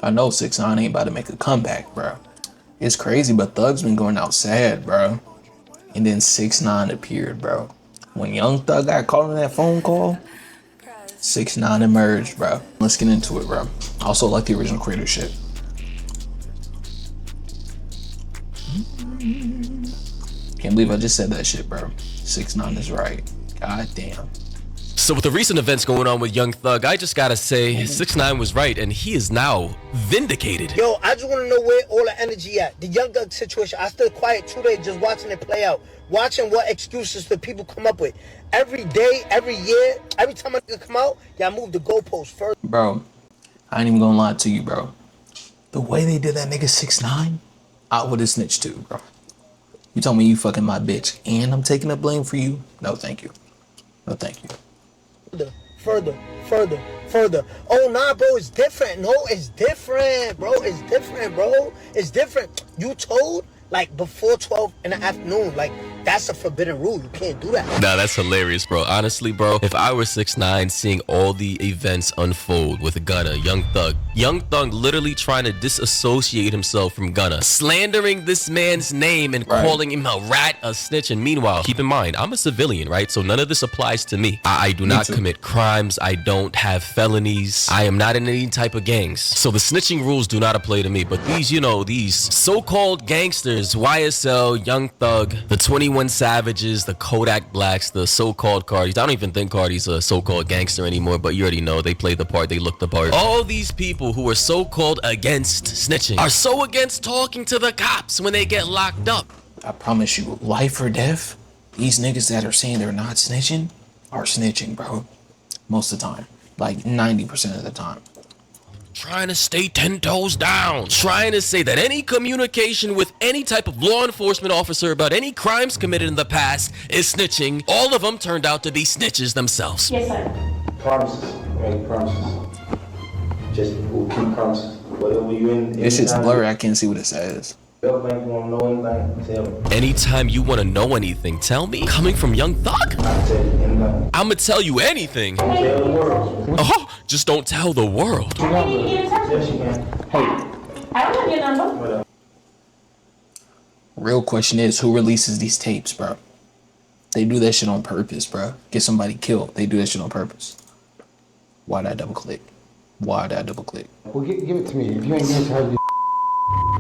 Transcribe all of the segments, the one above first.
I know 6ix9ine ain't about to make a comeback, bro. It's crazy, but Thug's been going out sad, bro. And then 6ix9ine appeared, bro. When Young Thug got caught on that phone call, 6ix9ine emerged, bro. Let's get into it, bro. I also like the original creator shit. Can't believe I just said that shit, bro. 6ix9ine is right. God damn. So with the recent events going on with Young Thug, I just gotta say 6ix9ine was right, and he is now vindicated. Yo, I just want to know where all the energy at. The Young Thug situation, I stood quiet 2 days just watching it play out. Watching what excuses the people come up with. Every day, every year, every time I come out, y'all move the goalposts further. Bro, I ain't even gonna lie to you, bro. The way they did that nigga 6ix9ine, I would've snitched too, bro. You told me you fucking my bitch and I'm taking the blame for you? No, thank you. No, thank you. Further. Oh, nah, bro, it's different. No, it's different, bro. It's different, bro. It's different. You told, like, before 12 in the afternoon. Like, that's a forbidden rule. You can't do that. Nah, that's hilarious, bro. Honestly, bro, if I were 6ix9ine seeing all the events unfold with Gunna, Young Thug literally trying to disassociate himself from Gunna, slandering this man's name and calling him a rat, a snitch. And meanwhile, keep in mind, I'm a civilian, right? So none of this applies to me. I do not commit crimes. I don't have felonies. I am not in any type of gangs. So the snitching rules do not apply to me. But these, you know, these so-called gangsters, YSL, Young Thug, the 21 Savages, the Kodak Blacks, the so-called Cardis. I don't even think Cardi's a so-called gangster anymore, but you already know they played the part, they looked the part. All these people who are so-called against snitching are so against talking to the cops when they get locked up. I promise you, life or death, these niggas that are saying they're not snitching are snitching, bro. Most of the time. Like 90% of the time. Trying to stay 10 toes down, trying to say that any communication with any type of law enforcement officer about any crimes committed in the past is snitching. All of them turned out to be snitches themselves. Yes, sir. Promises, right? Promises. Just we'll keep promises. Whatever you in. This shit's blurry, I can't see what it says. Anytime you want to know anything, tell me. Coming from Young Thug? I'ma tell you anything. Oh, just don't tell the world. Real question is, who releases these tapes, bro? They do that shit on purpose, bro. Get somebody killed. They do that shit on purpose. Why did I double click? Why did I double click? Well, give it to me. If you ain't giving it to her,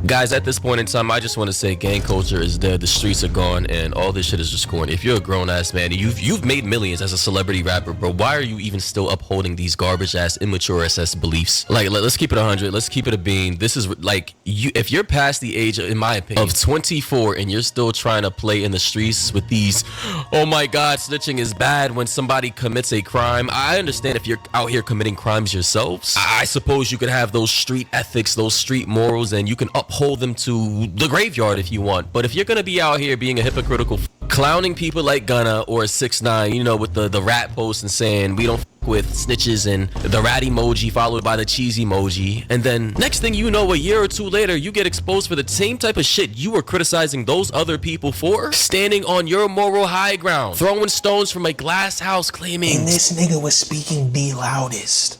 Guys, at this point in time, I just want to say gang culture is dead, the streets are gone, and all this shit is just corny. If you're a grown-ass man, you've made millions as a celebrity rapper, bro, why are you even still upholding these garbage-ass, immature SS beliefs? Like, let's keep it 100, let's keep it a bean. This is, like, if you're past the age, in my opinion, of 24, and you're still trying to play in the streets with these, oh my god, snitching is bad when somebody commits a crime. I understand if you're out here committing crimes yourselves. I suppose you could have those street ethics, those street morals, and you can uphold them to the graveyard if you want. But if you're gonna be out here being a hypocritical clowning people like Gunna or 6ix9ine, you know, with the rat post and saying we don't f with snitches and the rat emoji followed by the cheese emoji, and then next thing you know, a year or two later, you get exposed for the same type of shit you were criticizing those other people for, standing on your moral high ground, throwing stones from a glass house, claiming. And this nigga was speaking the loudest.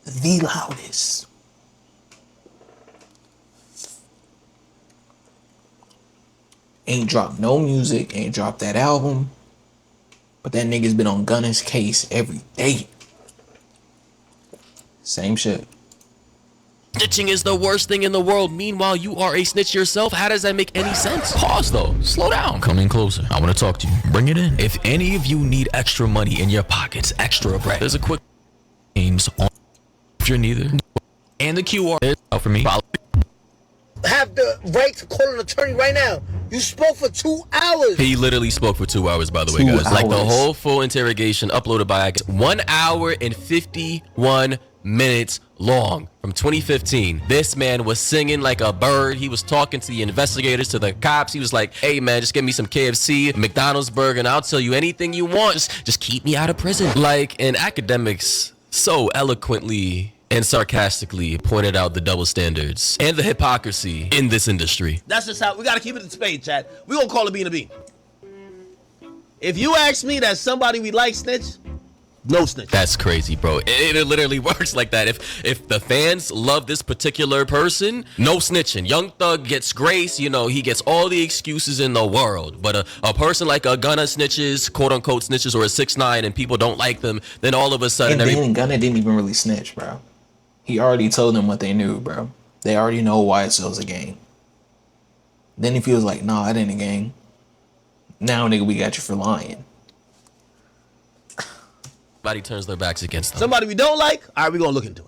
The loudest. Ain't dropped no music, ain't dropped that album. But that nigga's been on Gunna's case every day. Same shit. Snitching is the worst thing in the world. Meanwhile, you are a snitch yourself. How does that make any sense? Pause though. Slow down. Come in closer. I want to talk to you. Bring it in. If any of you need extra money in your pockets, extra bread, there's a quick names on if you're neither. And the QR is out for me. Have the right to call an attorney right now. You spoke for 2 hours. He literally spoke for 2 hours, by the way, guys. Like the whole full interrogation uploaded by 1 hour and 51 minutes long from 2015. This man was singing like a bird. He was talking to the investigators, to the cops. He was like, hey man, just give me some KFC, McDonald's burger, and I'll tell you anything you want. Just keep me out of prison. Like, and academics so eloquently and sarcastically pointed out the double standards and the hypocrisy in this industry. That's just how we gotta keep it in spade, Chad. We gonna call it being a bean. If you ask me that somebody we like snitch, no snitch. That's crazy, bro. It literally works like that. If the fans love this particular person, no snitching. Young Thug gets grace, you know, he gets all the excuses in the world. But a person like a Gunna snitches, quote unquote snitches, or a 6ix9ine, and people don't like them, then all of a sudden And then Gunna didn't even really snitch, bro. He already told them what they knew, bro. They already know why it sells a gang. Then he feels like, nah, it ain't a gang. Now, nigga, we got you for lying. everybody turns their backs against them. Somebody we don't like, all right, we're going to look into it.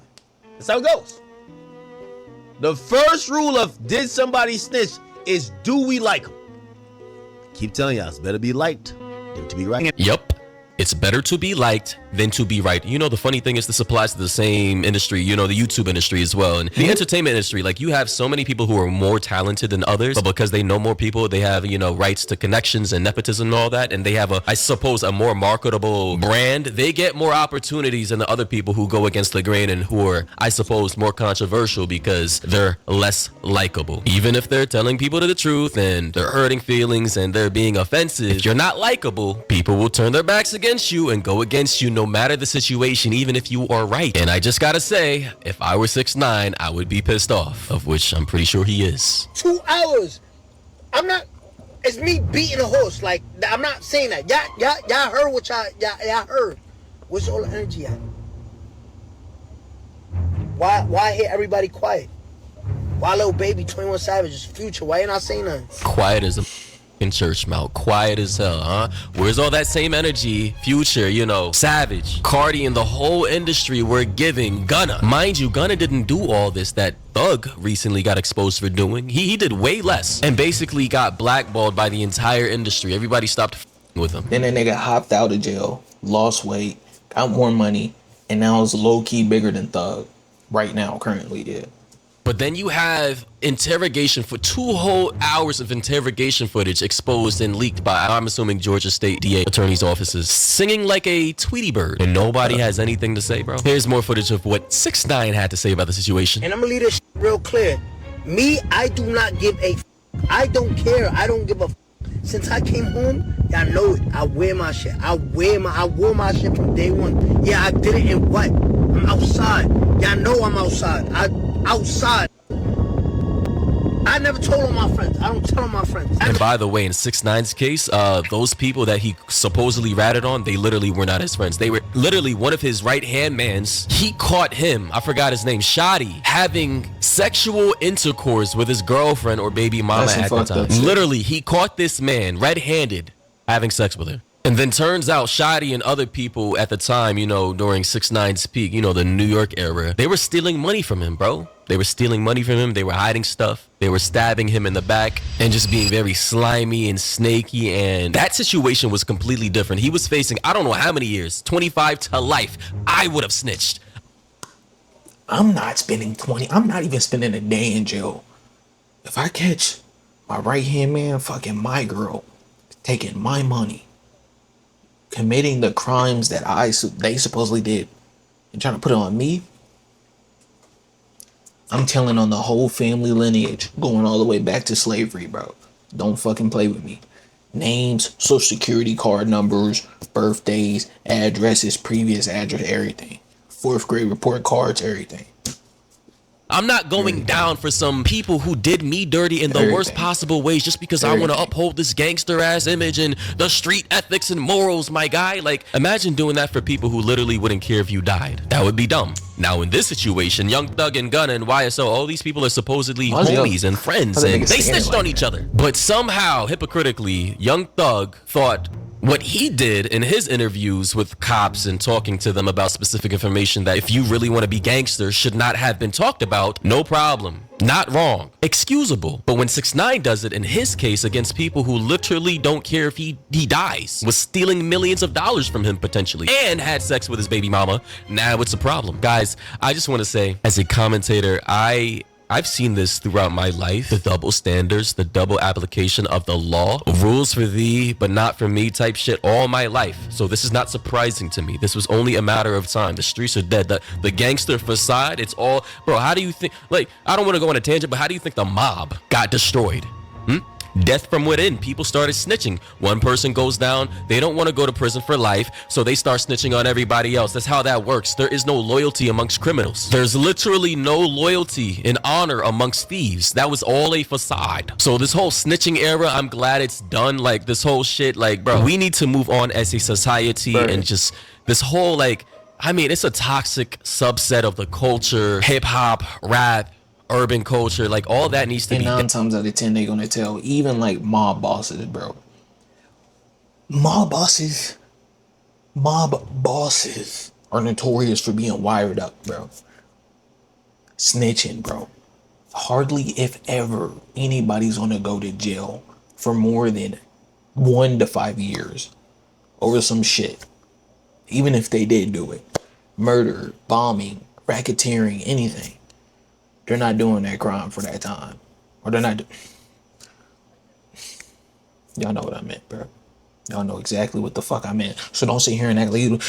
That's how it goes. The first rule of did somebody snitch is do we like them? Keep telling y'all, it's better be liked than to be right. Yep. It's better to be liked than to be right. You know, the funny thing is this applies to the same industry, you know, the YouTube industry as well. And the entertainment industry, like you have so many people who are more talented than others, but because they know more people, they have, you know, rights to connections and nepotism and all that. And they have I suppose, a more marketable brand. They get more opportunities than the other people who go against the grain and who are, I suppose, more controversial because they're less likable. Even if they're telling people the truth and they're hurting feelings and they're being offensive, if you're not likable, people will turn their backs against you and go against you no matter the situation, even if you are right. And I just gotta say, if I were 6ix9ine, I would be pissed off, of which I'm pretty sure he is. 2 hours. I'm not. It's me beating a horse. Like, I'm not saying that. Y'all heard what y'all heard. Where's all the energy at? Why hear everybody quiet? Why little baby 21 Savage's Future? Why you not saying nothing? Quiet as a in church mouth, quiet as hell, huh? Where's all that same energy? Future, you know, Savage, Cardi, and the whole industry were giving Gunna. Mind you, Gunna didn't do all this that Thug recently got exposed for doing. He did way less and basically got blackballed by the entire industry. Everybody stopped with him. Then that nigga hopped out of jail, lost weight, got more money, and now is low-key bigger than Thug. Right now, currently, yeah. But then you have interrogation for 2 whole hours of interrogation footage exposed and leaked by, I'm assuming, Georgia State DA attorney's offices, singing like a Tweety bird, and nobody has anything to say, bro. Here's more footage of what 6ix9ine had to say about the situation. And I'm gonna leave this real clear. Me, I do not give a I don't care. I don't give a Since I came home, y'all know it. I wear my shit. I wore my shit from day one. Yeah, I did it in what? I'm outside. Y'all know I'm outside. Outside. I never told all my friends. I don't tell all my friends. And by the way, in 6ix9ine's case, those people that he supposedly ratted on, they literally were not his friends. They were literally one of his right-hand mans. He caught him, I forgot his name, Shoddy, having sexual intercourse with his girlfriend or baby mama at the time. Literally, he caught this man red-handed having sex with her. And then turns out Shoddy and other people at the time, you know, during 6ix9ine's peak, you know, the New York era, they were stealing money from him, bro. They were stealing money from him. They were hiding stuff. They were stabbing him in the back and just being very slimy and snaky. And that situation was completely different. He was facing, I don't know how many years, 25 to life. I would have snitched. I'm not even spending a day in jail. If I catch my right-hand man fucking my girl, taking my money, committing the crimes that they supposedly did, and trying to put it on me, I'm telling on the whole family lineage, going all the way back to slavery, bro. Don't fucking play with me. Names, social security card numbers, birthdays, addresses, previous address, everything. 4th grade report cards, everything. I'm not going down for some people who did me dirty in the worst possible ways just because I want to uphold this gangster ass image and the street ethics and morals, my guy. Like, imagine doing that for people who literally wouldn't care if you died. That would be dumb. Now, in this situation, Young Thug and Gunna and YSL, all these people are supposedly homies and friends, and they snitched on each other. But somehow, hypocritically, Young Thug thought what he did in his interviews with cops and talking to them about specific information that if you really want to be gangster should not have been talked about, no problem. Not wrong. Excusable. But when 6ix9ine does it in his case against people who literally don't care if he dies, was stealing millions of dollars from him potentially, and had sex with his baby mama, now it's a problem. Guys, I just want to say, as a commentator, I've seen this throughout my life. The double standards, the double application of the law, rules for thee, but not for me type shit all my life. So this is not surprising to me. This was only a matter of time. The streets are dead. The gangster facade, it's all, bro, how do you think, like, I don't want to go on a tangent, but how do you think the mob got destroyed? Death from within. People started snitching. One person goes down, they don't want to go to prison for life, so they start snitching on everybody else. That's how that works. There is no loyalty amongst criminals. There's literally no loyalty and honor amongst thieves. That was all a facade. So this whole snitching era, I'm glad it's done. Like, this whole shit, like, bro, we need to move on as a society. And just this whole, like, I mean, it's a toxic subset of the culture, hip hop, rap, urban culture, like all that needs to and be 9 times out of 10 they're gonna tell even like mob bosses, bro. Mob bosses are notorious for being wired up, bro. Snitching, bro. Hardly, if ever, anybody's gonna go to jail for more than 1 to 5 years over some shit. Even if they did do it. Murder, bombing, racketeering, anything. They're not doing that crime for that time. Or they're not. Y'all know what I meant, bro. Y'all know exactly what the fuck I meant. So don't sit here and act like you